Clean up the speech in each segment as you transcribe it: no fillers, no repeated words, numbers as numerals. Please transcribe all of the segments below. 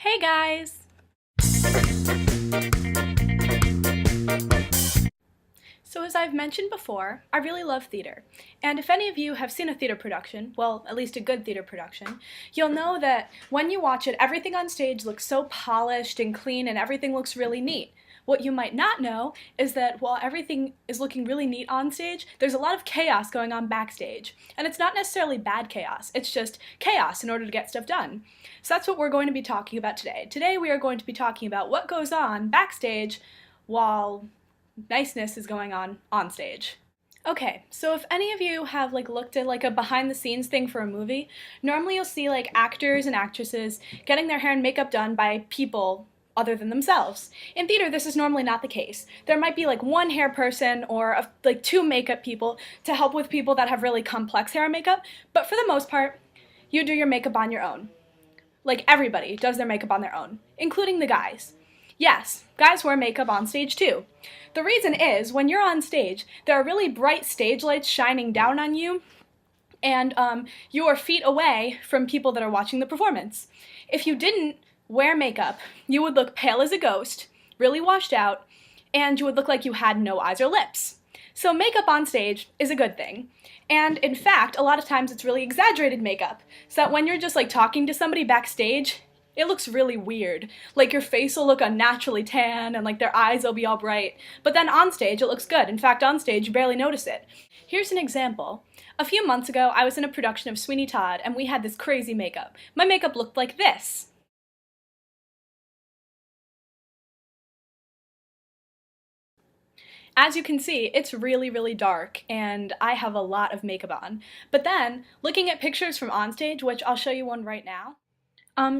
Hey guys! So as I've mentioned before, I really love theater. And if any of you have seen a theater production, well, at least a good theater production, you'll know that when you watch it, everything on stage looks so polished and clean and everything looks really neat. What you might not know is that while everything is looking really neat on stage, there's a lot of chaos going on backstage. And it's not necessarily bad chaos, it's just chaos in order to get stuff done. So that's what we're going to be talking about today. Today we are going to be talking about what goes on backstage while niceness is going on stage. Okay, so if any of you have looked at a behind the scenes thing for a movie, normally you'll see actors and actresses getting their hair and makeup done by people other than themselves. In theater, this is normally not the case. There might be one hair person or two makeup people to help with people that have really complex hair and makeup, but for the most part, you do your makeup on your own. Everybody does their makeup on their own, including the guys. Yes, guys wear makeup on stage too. The reason is, when you're on stage, there are really bright stage lights shining down on you, and you are feet away from people that are watching the performance. If you didn't wear makeup, you would look pale as a ghost, really washed out, and you would look like you had no eyes or lips. So makeup on stage is a good thing. And in fact, a lot of times it's really exaggerated makeup, so that when you're just talking to somebody backstage, it looks really weird. Your face will look unnaturally tan and their eyes will be all bright. But then on stage it looks good. In fact, on stage you barely notice it. Here's an example. A few months ago I was in a production of Sweeney Todd and we had this crazy makeup. My makeup looked like this. As you can see, it's really, really dark, and I have a lot of makeup on. But then, looking at pictures from onstage, which I'll show you one right now,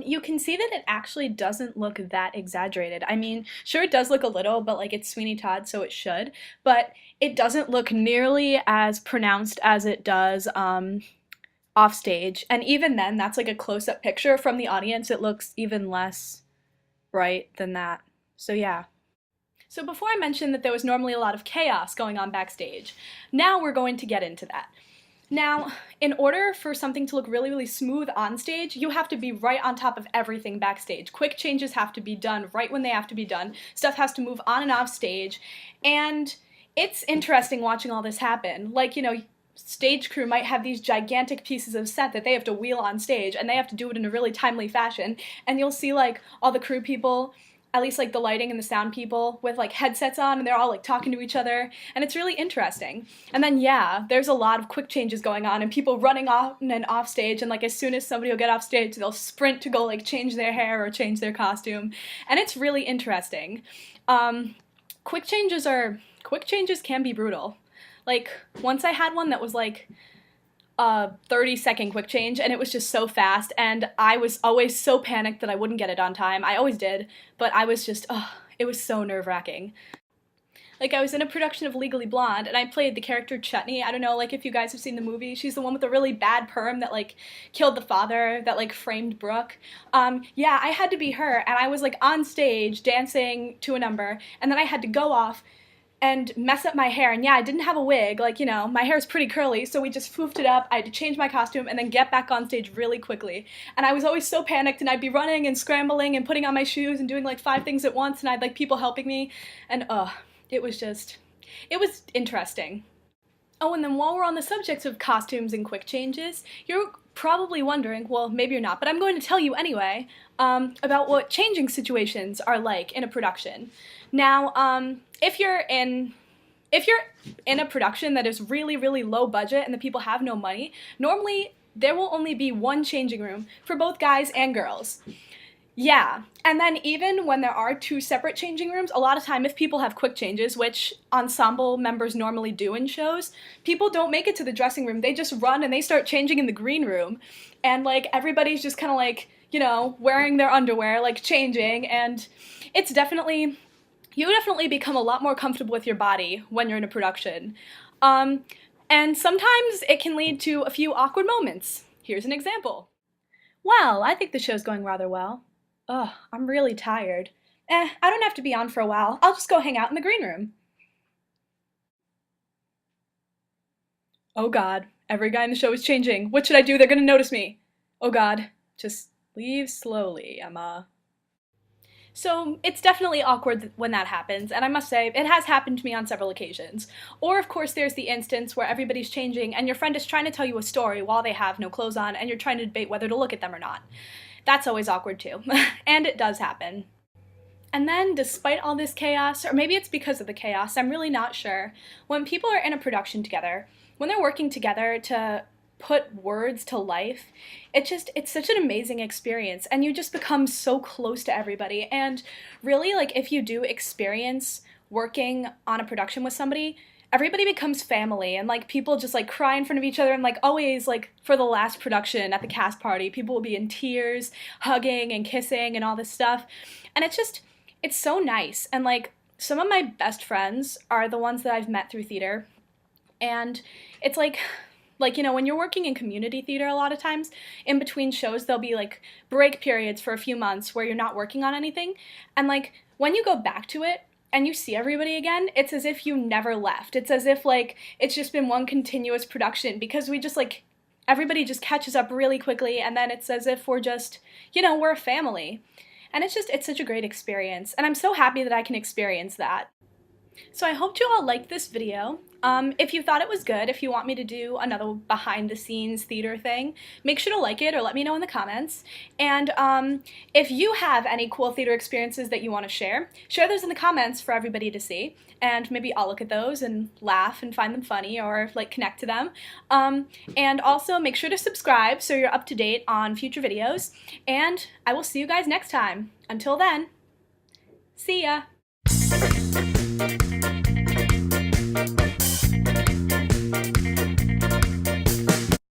you can see that it actually doesn't look that exaggerated. I mean, sure it does look a little, but it's Sweeney Todd, so it should, but it doesn't look nearly as pronounced as it does off stage. And even then, that's a close-up picture from the audience. It looks even less bright than that. So yeah. So before I mentioned that there was normally a lot of chaos going on backstage, now we're going to get into that. Now, in order for something to look really, really smooth on stage, you have to be right on top of everything backstage. Quick changes have to be done right when they have to be done. Stuff has to move on and off stage. And it's interesting watching all this happen. Stage crew might have these gigantic pieces of set that they have to wheel on stage, and they have to do it in a really timely fashion. And you'll see all the crew people, at least the lighting and the sound people, with headsets on, and they're all talking to each other, and it's really interesting. And then yeah, there's a lot of quick changes going on and people running on and off stage, and as soon as somebody will get off stage, they'll sprint to go change their hair or change their costume, and it's really interesting. Quick changes can be brutal. Once I had one that was a 30-second quick change, and it was just so fast, and I was always so panicked that I wouldn't get it on time. I always did, but I was just, it was so nerve-wracking. I was in a production of Legally Blonde, and I played the character Chutney. I don't know, if you guys have seen the movie. She's the one with the really bad perm that, killed the father, that, framed Brooke. Yeah, I had to be her, and I was, on stage dancing to a number, and then I had to go off and mess up my hair, and yeah, I didn't have a wig, my hair is pretty curly, so we just foofed it up. I had to change my costume and then get back on stage really quickly, and I was always so panicked, and I'd be running and scrambling and putting on my shoes and doing 5 things at once, and I'd people helping me, and it was interesting. Oh, and then while we're on the subject of costumes and quick changes, you're probably wondering, well, maybe you're not, but I'm going to tell you anyway, about what changing situations are like in a production. Now, if you're in a production that is really, really low budget and the people have no money, normally there will only be one changing room for both guys and girls. Yeah, and then even when there are 2 separate changing rooms, a lot of time if people have quick changes, which ensemble members normally do in shows, people don't make it to the dressing room. They just run and they start changing in the green room, and everybody's just kind of wearing their underwear, changing, and it's you definitely become a lot more comfortable with your body when you're in a production. And sometimes it can lead to a few awkward moments. Here's an example. Well, I think the show's going rather well. Ugh, I'm really tired. I don't have to be on for a while. I'll just go hang out in the green room. Oh god, every guy in the show is changing. What should I do? They're gonna notice me. Oh god, just leave slowly, Emma. So it's definitely awkward when that happens, and I must say, it has happened to me on several occasions. Or, of course, there's the instance where everybody's changing and your friend is trying to tell you a story while they have no clothes on and you're trying to debate whether to look at them or not. That's always awkward too. And it does happen. And then, despite all this chaos, or maybe it's because of the chaos, I'm really not sure, when people are in a production together, when they're working together to put words to life, it's such an amazing experience, and you just become so close to everybody. And really, like, if you do experience working on a production with somebody, everybody becomes family, and like people just like cry in front of each other, and like always, like for the last production at the cast party, people will be in tears, hugging and kissing and all this stuff. And it's so nice. And like some of my best friends are the ones that I've met through theater. And it's like, you know, when you're working in community theater, a lot of times in between shows, there'll be like break periods for a few months where you're not working on anything. And like when you go back to it and you see everybody again, it's as if you never left. It's as if like it's just been one continuous production, because we just like, everybody just catches up really quickly, and then it's as if we're just, you know, we're a family. And it's such a great experience, and I'm so happy that I can experience that. So I hope you all liked this video. If you thought it was good, if you want me to do another behind the scenes theater thing, make sure to like it or let me know in the comments. And if you have any cool theater experiences that you want to share those in the comments for everybody to see. And maybe I'll look at those and laugh and find them funny or like connect to them. And also make sure to subscribe so you're up to date on future videos. And I will see you guys next time. Until then, see ya!